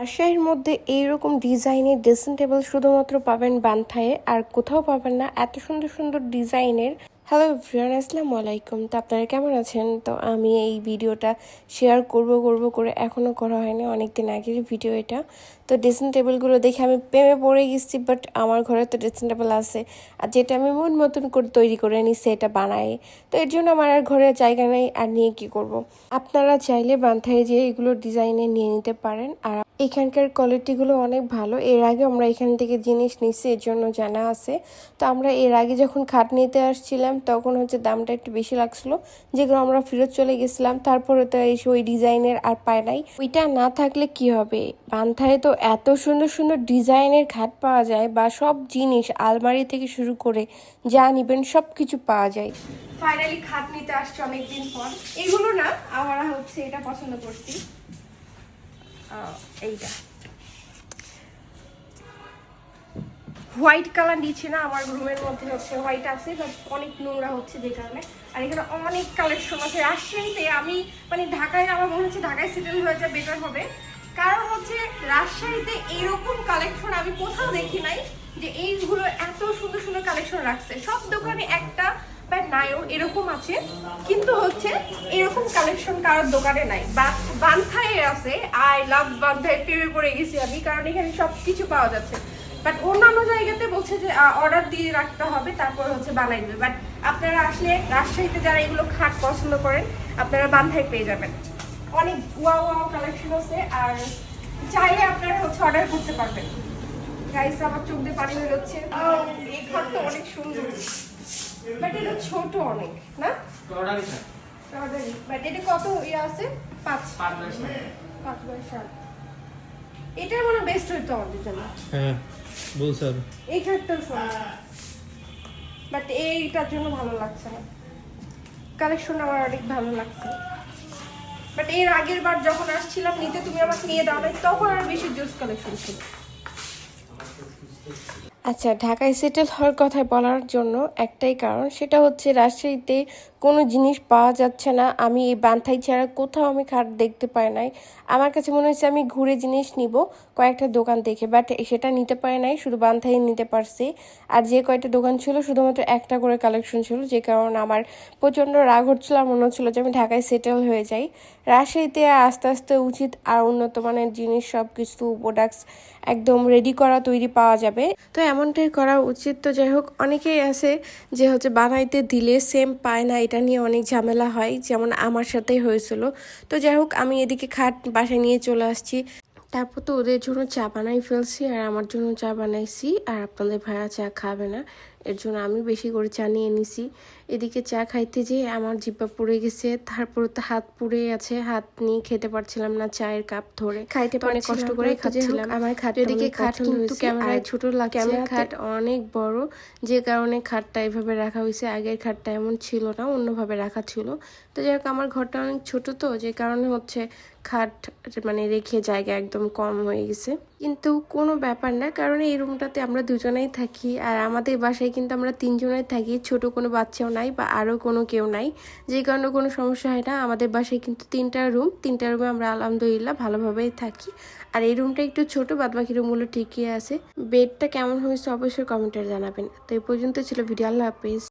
রাজশাহীর মধ্যে এইরকম ডিজাইনের ড্রেসিং টেবিল শুধুমাত্র পাবেন বান্থায়ে, আর কোথাও পাবেন না এত সুন্দর সুন্দর ডিজাইনের। হ্যালো এভরিওয়ান, আসসালামু আলাইকুম। তো আপনারা কেমন আছেন? তো আমি এই ভিডিওটা শেয়ার করব করে এখনও করা হয়নি, অনেকদিন আগের ভিডিও এটা। তো ড্রেসিং টেবিলগুলো দেখে আমি প্রেমে পড়ে গেছি, বাট আমার ঘরে তো ড্রেসিং টেবিল আছে, আর যেটা আমি মন মতন করে তৈরি করে নিচ্ছি এটা বানাই। তো এর জন্য আমার আর ঘরে জায়গা নেই, আর নিয়ে কি করব। আপনারা চাইলে বান্থায় যেয়ে এগুলো ডিজাইনে নিয়ে নিতে পারেন। আর এখানকার কোয়ালিটিগুলো অনেক ভালো। এর আগে আমরা এখান থেকে জিনিস নিচ্ছি, এর জন্য জানা আছে। তো আমরা এর আগে যখন খাট নিতে আসছিলাম তখন দামটা একটু বেশি লাগছিল, যেগুলো আমরা ফেরত চলে গেছিলাম। তারপরে তো এসে ওই ডিজাইনের আর পায় নাই। ওইটা না থাকলে কি হবে, বান্থায় তো এত সুন্দর সুন্দর ডিজাইনের খাট পাওয়া যায়, বা সব জিনিস আলমারি থেকে শুরু করে যা নিবেন সব কিছু পাওয়া যায়। ফাইনালি খাট নিতে আসছে অনেকদিন পর। এগুলো না, আমরা এটা পছন্দ করছি, এইটা হোয়াইট কালার নিচ্ছে না। আমার রুমের মধ্যে হোয়াইট আছে, বাট অনেক নোংরা হচ্ছে যে কারণে। আর এখানে অনেক কালেকশন আছে। রাজশাহীতে আমি ঢাকায় আমার মনে হচ্ছে ঢাকায় সেটেল হয়ে যায় বেটার হবে, কারণ রাজশাহীতে এরকম কালেকশন আমি কোথাও দেখি নাই, যে এইগুলো এত সুন্দর সুন্দর কালেকশন রাখছে। সব দোকানে একটা বা নাইও এরকম আছে, কিন্তু এরকম কালেকশন কারোর দোকানে নাই। বান্থায় আছে। আই লাভ বান্থায়, প্রেমে পড়ে গেছি আমি, কারণ এখানে সব কিছু পাওয়া যাচ্ছে। বাট অন্যান্য জায়গাতে বলছে যে অর্ডার দিয়ে রাখতে হবে, তারপর বানাই দেবে। বাট আপনারা আসলে রাজশাহীতে যারা এগুলো খাট পছন্দ করেন, আপনারা বান্ধায় পেয়ে যাবেন। অনেক ওয়াও ওয়াও কালেকশন আছে, আর চাইলে আপনারা অর্ডার করতে পারবেন। গাইস, আমার চোখ দিয়ে পানি হয়ে যাচ্ছে। এই খাটটা অনেক সুন্দর, বাট এটা ছোট অনেক না। বাট এটা কত আছে? 5x7। এটার মনে বেস্ট হইতো আমাদের জন্য। হ্যাঁ বলছ। এই খাটটাও সুন্দর, বাট এইটার জন্য ভালো লাগছে না। কালেকশন আমার অনেক ভালো লাগছে, বাট এর আগের বার যখন আসছিলাম নিতে, তুমি আমাকে নিয়ে দাও নাই, তখন আর বেশি জুস কালেকশন ছিল। আচ্ছা, ঢাকায় সেটেল হওয়ার কথা বলার জন্য একটাই কারণ, সেটা রাজশাহীতে কোনো জিনিস পাওয়া যাচ্ছে না। আমি এই বান্থাই ছাড়া কোথাও আমি খাট দেখতে পাই নাই। আমার কাছে মনে হচ্ছে আমি ঘুরে জিনিস নিব কয়েকটা দোকান দেখে, বাট সেটা নিতে পারি নাই, শুধু বান্থাই নিতে পারছি। আর যে কয়েকটা দোকান ছিল শুধুমাত্র একটা করে কালেকশন ছিল, যে কারণে আমার প্রচণ্ড রাগ হচ্ছিল। আর মনে হচ্ছিলো যে আমি ঢাকায় সেটেল হয়ে যাই। রাজশাহীতে আস্তে আস্তে উচিত আর উন্নত মানের জিনিস, সব কিছু প্রোডাক্টস একদম রেডি করা তৈরি পাওয়া যাবে। তো এমনটাই করা উচিত। তো যাই হোক, অনেকেই আছে যে বানাইতে দিলে সেম পায় না, এটা নিয়ে অনেক ঝামেলা হয়, যেমন আমার সাথেই হয়েছিল। তো যাই হোক, আমি এদিকে খাট বাসায় নিয়ে চলে আসছি। তারপর তো ওদের জন্য চা বানাই ফেলছি, আর আমার জন্য চা বানাইছি। আর আপনাদের ভাইয়া চা খাবে না, এর জন্য আমি বেশি করে চা নিয়ে নিছি। এদিকে চা খাইতে যেয়ে আমার জিব্বা পুড়ে গেছে, তারপর তো হাত পুড়ে আছে, হাত নিয়ে খেতে পারছিলাম না, চায়ের কাপ ধরে খাইতে অনেক কষ্ট করে খাচ্ছিলাম। আমার খাট, এদিকে খাট কিন্তু ক্যামেরায় ছোট লাগছে, ক্যামেরা খাট অনেক বড়, যে কারণে খাটটা এভাবে রাখা হয়েছে। আগের খাটটা এমন ছিল না, অন্যভাবে রাখা ছিল। তো যাই হোক, আমার ঘরটা অনেক ছোট, তো যে কারণে খাট রেখে জায়গা একদম কম হয়ে গেছে। কিন্তু কোনো ব্যাপার না, কারণ এই রুমটাতে আমরা দুজনেই থাকি, আর আমাদের বাসায় কিন্তু আমরা 3 জনেই থাকি, ছোট কোনো বাচ্চাও নাই বা আরও কোনো কেউ নাই, যে কারণে কোনো সমস্যা হয় না। আমাদের বাসায় কিন্তু 3টা রুম, 3টা রুমে আমরা আলহামদুলিল্লাহ ভালোভাবেই থাকি। আর এই রুমটা একটু ছোট, বাদবাকি রুমগুলো ঠিকই আছে। বেডটা কেমন হয়েছে অবশ্যই কমেন্টে জানাবেন। তো এই পর্যন্ত ছিল ভিডিও। আল্লাহ হাফেজ।